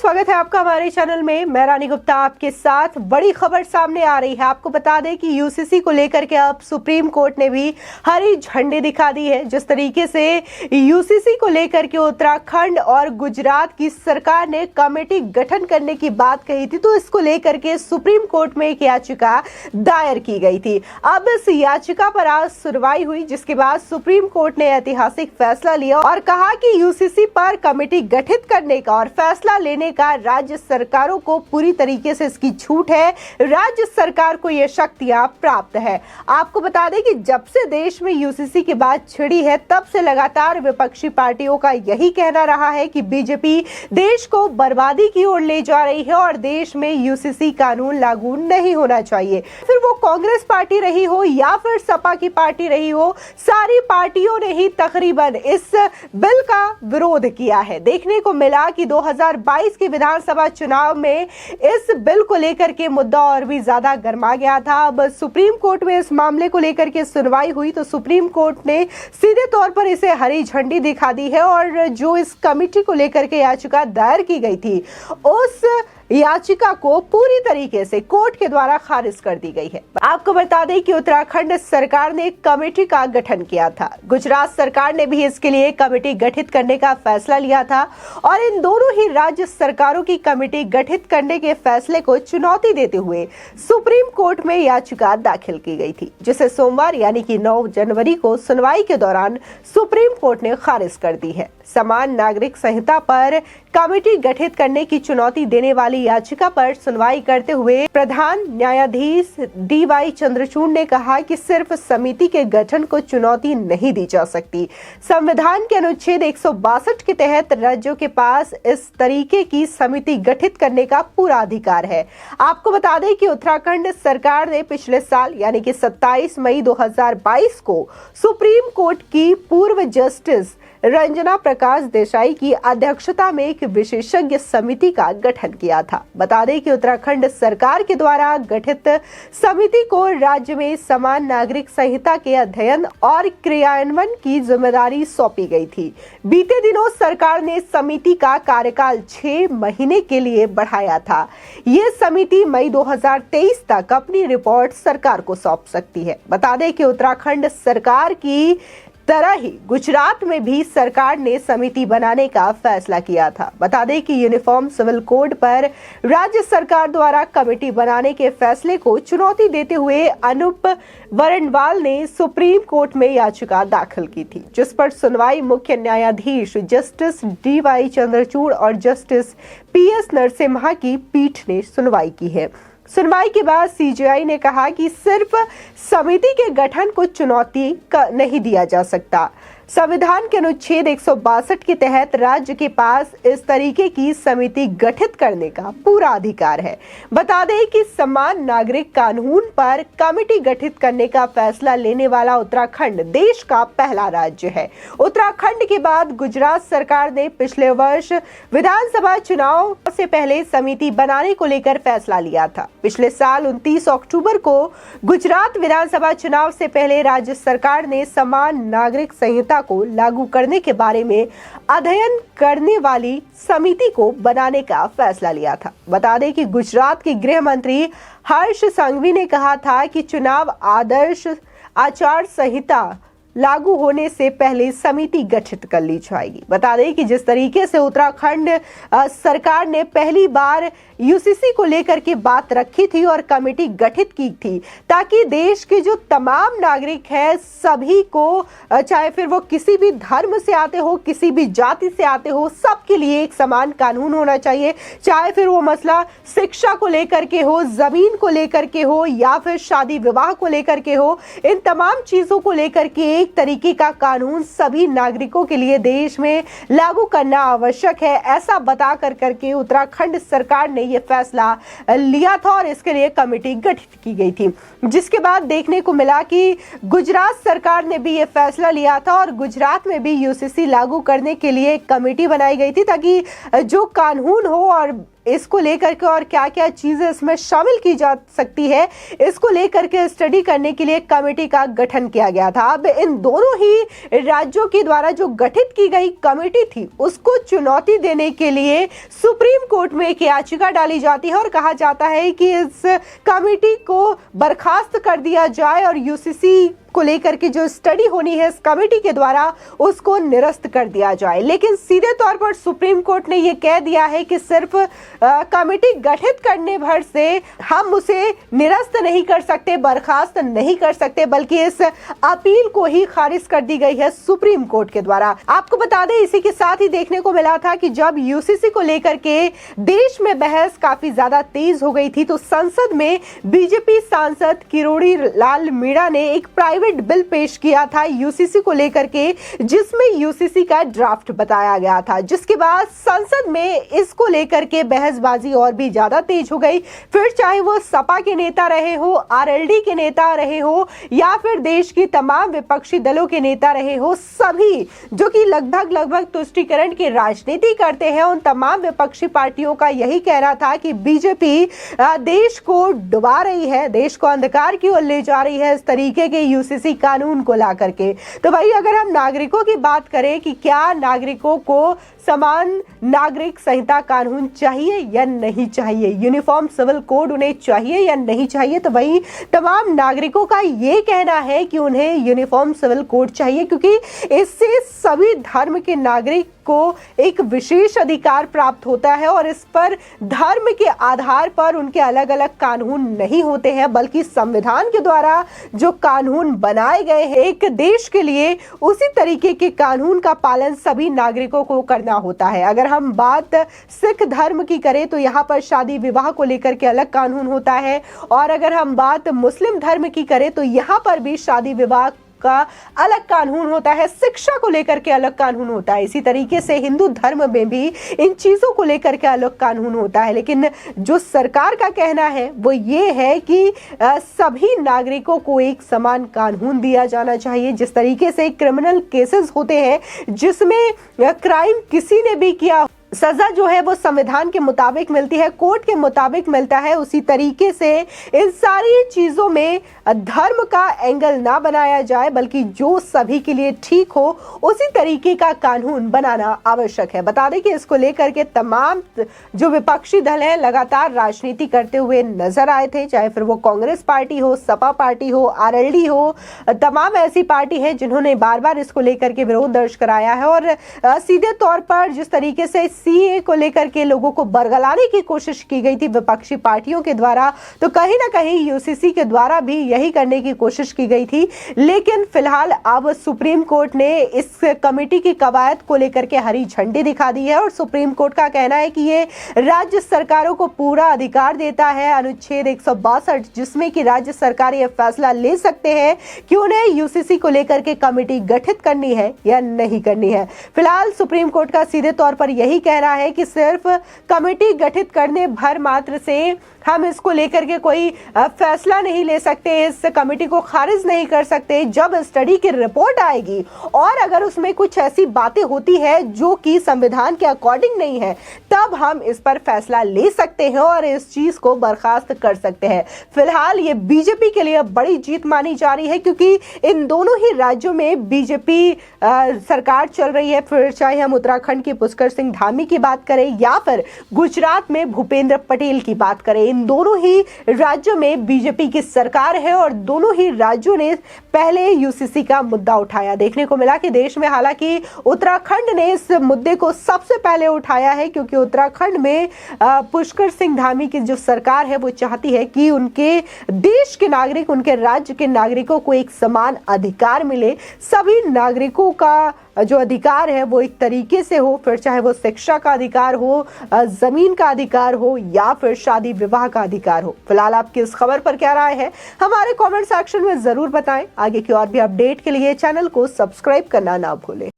स्वागत है आपका हमारे चैनल में। मैं रानी गुप्ता आपके साथ। बड़ी खबर सामने आ रही है। आपको बता दें कि यूसीसी को लेकर के अब सुप्रीम कोर्ट ने भी हरी झंडी दिखा दी है। जिस तरीके से यूसीसी को लेकर के उत्तराखंड और गुजरात की सरकार ने कमेटी गठन करने की बात कही थी, तो इसको लेकर के सुप्रीम कोर्ट में एक याचिका दायर की गई थी। अब इस याचिका पर आज सुनवाई हुई, जिसके बाद सुप्रीम कोर्ट ने ऐतिहासिक फैसला लिया और कहा कि यूसीसी पर कमेटी गठित करने का और फैसला लेने का राज्य सरकारों को पूरी तरीके से इसकी छूट है। राज्य सरकार को यह शक्तियां प्राप्त है। आपको बता दें कि जब से देश में यूसीसी की बात छिड़ी है, तब से लगातार विपक्षी पार्टियों का यही कहना रहा है कि बीजेपी देश को बर्बादी की ओर ले जा रही है और देश में यूसीसी कानून लागू नहीं होना चाहिए। फिर वो कांग्रेस पार्टी रही हो या फिर सपा की पार्टी रही हो, सारी पार्टियों ने ही तकरीबन इस बिल का विरोध किया है। देखने को मिला कि 2022 के विधानसभा चुनाव में इस बिल को लेकर के मुद्दा और भी ज्यादा गर्मा गया था। अब सुप्रीम कोर्ट में इस मामले को लेकर के सुनवाई हुई, तो सुप्रीम कोर्ट ने सीधे तौर पर इसे हरी झंडी दिखा दी है और जो इस कमेटी को लेकर के याचिका दायर की गई थी, उस याचिका को पूरी तरीके से कोर्ट के द्वारा खारिज कर दी गई है। आपको बता दें कि उत्तराखंड सरकार ने एक कमेटी का गठन किया था। गुजरात सरकार ने भी इसके लिए कमेटी गठित करने का फैसला लिया था और इन दोनों ही राज्य सरकारों की कमेटी गठित करने के फैसले को चुनौती देते हुए सुप्रीम कोर्ट में याचिका दाखिल की गई थी, जिसे सोमवार यानी कि 9 जनवरी को सुनवाई के दौरान सुप्रीम कोर्ट ने खारिज कर दी है। समान नागरिक संहिता पर कमेटी गठित करने की चुनौती देने वाली याचिका पर सुनवाई करते हुए प्रधान न्यायाधीश DY चंद्रचूड़ ने कहा कि सिर्फ समिति के गठन को चुनौती नहीं दी जा सकती। संविधान के अनुच्छेद 162 के तहत राज्यों के पास इस तरीके की समिति गठित करने का पूरा अधिकार है। आपको बता दें कि उत्तराखंड सरकार ने पिछले साल यानी कि 27 मई 2022 को सुप्रीम कोर्ट की पूर्व जस्टिस रंजना प्रकाश देसाई की अध्यक्षता में एक विशेषज्ञ समिति का गठन किया था। बता दें कि उत्तराखंड सरकार के द्वारा गठित समिति को राज्य में समान नागरिक संहिता के अध्ययन और क्रियान्वयन की जिम्मेदारी सौंपी गई थी। बीते दिनों सरकार ने समिति का कार्यकाल 6 महीने के लिए बढ़ाया था। ये समिति मई 2023 तक अपनी रिपोर्ट सरकार को सौंप सकती है। बता दें कि उत्तराखंड सरकार की तरह ही गुजरात में भी सरकार ने समिति बनाने का फैसला किया था। बता दें कि यूनिफॉर्म सिविल कोड पर राज्य सरकार द्वारा कमेटी बनाने के फैसले को चुनौती देते हुए अनूप वरणवाल ने सुप्रीम कोर्ट में याचिका दाखिल की थी, जिस पर सुनवाई मुख्य न्यायाधीश जस्टिस DY चंद्रचूड़ और जस्टिस PS नरसिम्हा की पीठ ने सुनवाई की है। सुनवाई के बाद CJI ने कहा कि सिर्फ समिति के गठन को चुनौती नहीं दिया जा सकता। संविधान के अनुच्छेद 162 के तहत राज्य के पास इस तरीके की समिति गठित करने का पूरा अधिकार है। बता दें कि समान नागरिक कानून पर कमेटी गठित करने का फैसला लेने वाला उत्तराखंड देश का पहला राज्य है। उत्तराखंड के बाद गुजरात सरकार ने पिछले वर्ष विधानसभा चुनाव से पहले समिति बनाने को लेकर फैसला लिया था। पिछले साल 29 अक्टूबर को गुजरात विधानसभा चुनाव से पहले राज्य सरकार ने समान नागरिक संहिता को लागू करने के बारे में अध्ययन करने वाली समिति को बनाने का फैसला लिया था। बता दें कि गुजरात के गृह मंत्री हर्ष संघवी ने कहा था कि चुनाव आदर्श आचार संहिता लागू होने से पहले समिति गठित कर ली जाएगी। बता दें कि जिस तरीके से उत्तराखंड सरकार ने पहली बार यूसीसी को लेकर के बात रखी थी और कमेटी गठित की थी, ताकि देश के जो तमाम नागरिक हैं सभी को, चाहे फिर वो किसी भी धर्म से आते हो, किसी भी जाति से आते हो, सबके लिए एक समान कानून होना चाहिए। चाहे फिर वो मसला शिक्षा को लेकर के हो, जमीन को लेकर के हो या फिर शादी विवाह को लेकर के हो, इन तमाम चीजों को लेकर के एक तरीके का कानून सभी नागरिकों के लिए देश में लागू करना आवश्यक है। ऐसा बता करके उत्तराखंड सरकार ने यह फैसला लिया था और इसके लिए कमेटी गठित की गई थी, जिसके बाद देखने को मिला कि गुजरात सरकार ने भी यह फैसला लिया था और गुजरात में भी यूसीसी लागू करने के लिए एक कमेटी बनाई गई थी, ताकि जो कानून हो और इसको लेकर के और क्या क्या चीजें इसमें शामिल की जा सकती है, इसको लेकर के स्टडी करने के लिए कमेटी का गठन किया गया था। अब इन दोनों ही राज्यों के द्वारा जो गठित की गई कमेटी थी उसको चुनौती देने के लिए सुप्रीम कोर्ट में एक याचिका डाली जाती है और कहा जाता है कि इस कमेटी को बर्खास्त कर दिया जाए और यूसीसी को लेकर के जो स्टडी होनी है इस कमेटी के द्वारा उसको निरस्त कर दिया जाए। लेकिन सीधे तौर पर सुप्रीम कोर्ट ने यह कह दिया है कि सिर्फ कमेटी गठित करने भर से हम उसे निरस्त नहीं कर सकते, बर्खास्त नहीं कर सकते, बल्कि इस अपील को ही खारिज कर दी गई है सुप्रीम कोर्ट के द्वारा। आपको बता दें, इसी के साथ ही देखने को मिला था कि जब यूसीसी को लेकर के देश में बहस काफी ज्यादा तेज हो गई थी तो संसद में बीजेपी सांसद किरोड़ी लाल मीणा ने एक प्राइवेट बिल पेश किया था यूसीसी को लेकर के, जिसमें यूसीसी का ड्राफ्ट बताया गया था, जिसके बाद संसद में इसको लेकर के बहसबाजी और भी ज्यादा तेज हो गई। फिर चाहे वो सपा के नेता रहे हो, आरएलडी के नेता रहे हो या फिर देश की तमाम विपक्षी दलों के नेता रहे हो, सभी जो कि लगभग तुष्टीकरण की राजनीति करते हैं, उन तमाम विपक्षी पार्टियों का यही कहना था कि बीजेपी देश को डुबा रही है, देश को अंधकार की ओर ले जा रही है इस तरीके के यूसीसी कानून को ला करके। तो भाई अगर हम नागरिकों की बात करें कि क्या नागरिकों को समान नागरिक संहिता कानून चाहिए या नहीं चाहिए, यूनिफॉर्म सिविल कोड उन्हें चाहिए या नहीं चाहिए, तो वही तमाम नागरिकों का ये कहना है कि उन्हें यूनिफॉर्म सिविल कोड चाहिए, क्योंकि इससे सभी धर्म के नागरिक को एक विशेष अधिकार प्राप्त होता है और इस पर धर्म के आधार पर उनके अलग अलग कानून नहीं होते हैं, बल्कि संविधान के द्वारा जो कानून बनाए गए हैं एक देश के लिए, उसी तरीके के कानून का पालन सभी नागरिकों को करना होता है। अगर हम बात सिख धर्म की करें तो यहाँ पर शादी विवाह को लेकर के अलग कानून होता है, और अगर हम बात मुस्लिम धर्म की करें तो यहाँ पर भी शादी विवाह का अलग कानून होता है, शिक्षा को लेकर के अलग कानून होता है। इसी तरीके से हिंदू धर्म में भी इन चीजों को लेकर के अलग कानून होता है। लेकिन जो सरकार का कहना है वो ये है कि सभी नागरिकों को एक समान कानून दिया जाना चाहिए। जिस तरीके से क्रिमिनल केसेस होते हैं जिसमें क्राइम किसी ने भी किया, सजा जो है वो संविधान के मुताबिक मिलती है, कोर्ट के मुताबिक मिलता है, उसी तरीके से इन सारी चीजों में धर्म का एंगल ना बनाया जाए, बल्कि जो सभी के लिए ठीक हो उसी तरीके का कानून बनाना आवश्यक है। बता दें कि इसको लेकर के तमाम जो विपक्षी दल हैं लगातार राजनीति करते हुए नजर आए थे, चाहे फिर वो कांग्रेस पार्टी हो, सपा पार्टी हो, आरएलडी हो, तमाम ऐसी पार्टी है जिन्होंने बार बार इसको लेकर के विरोध दर्ज कराया है। और सीधे तौर पर जिस तरीके से सीए को लेकर के लोगों को बरगलाने की कोशिश की गई थी विपक्षी पार्टियों के द्वारा, तो कहीं ना कहीं यूसीसी के द्वारा भी यही करने की कोशिश की गई थी। लेकिन फिलहाल अब सुप्रीम कोर्ट ने इस कमेटी की कवायद को लेकर के हरी झंडी दिखा दी है और सुप्रीम कोर्ट का कहना है कि ये राज्य सरकारों को पूरा अधिकार देता है, अनुच्छेद 162, जिसमें कि राज्य सरकार ये फैसला ले सकते हैं कि उन्हें यूसीसी को लेकर के कमेटी गठित करनी है या नहीं करनी है। फिलहाल सुप्रीम कोर्ट का सीधे तौर पर यही कहना है कि सिर्फ कमेटी गठित करने भर मात्र से हम इसको लेकर के कोई फैसला नहीं ले सकते, इस कमेटी को खारिज नहीं कर सकते। जब स्टडी की रिपोर्ट आएगी और अगर उसमें कुछ ऐसी बातें होती है जो कि संविधान के अकॉर्डिंग नहीं है, तब हम इस पर फैसला ले सकते हैं और इस चीज को बर्खास्त कर सकते हैं। फिलहाल ये बीजेपी के लिए बड़ी जीत मानी जा रही है, क्योंकि इन दोनों ही राज्यों में बीजेपी सरकार चल रही है। फिर चाहे हम उत्तराखंड की पुष्कर सिंह धामी की बात करें या फिर गुजरात में भूपेंद्र पटेल की बात करें, इन दोनों ही राज्यों में बीजेपी की सरकार है और दोनों ही राज्यों ने पहले यूसीसी का मुद्दा उठाया। देखने को मिला कि देश में हालांकि उत्तराखंड ने इस मुद्दे को सबसे पहले उठाया है, क्योंकि उत्तराखंड में पुष्कर सिंह धामी की जो सरकार है वो चाहती है कि उनके देश के नागरिक, उनके राज्य के नागरिकों को एक समान अधिकार मिले। सभी नागरिकों का जो अधिकार है वो एक तरीके से हो, फिर चाहे वो शिक्षा का अधिकार हो, जमीन का अधिकार हो या फिर शादी विवाह का अधिकार हो। फिलहाल आपकी इस खबर पर क्या राय है हमारे कमेंट सेक्शन में जरूर बताएं। आगे की और भी अपडेट के लिए चैनल को सब्सक्राइब करना ना भूलें।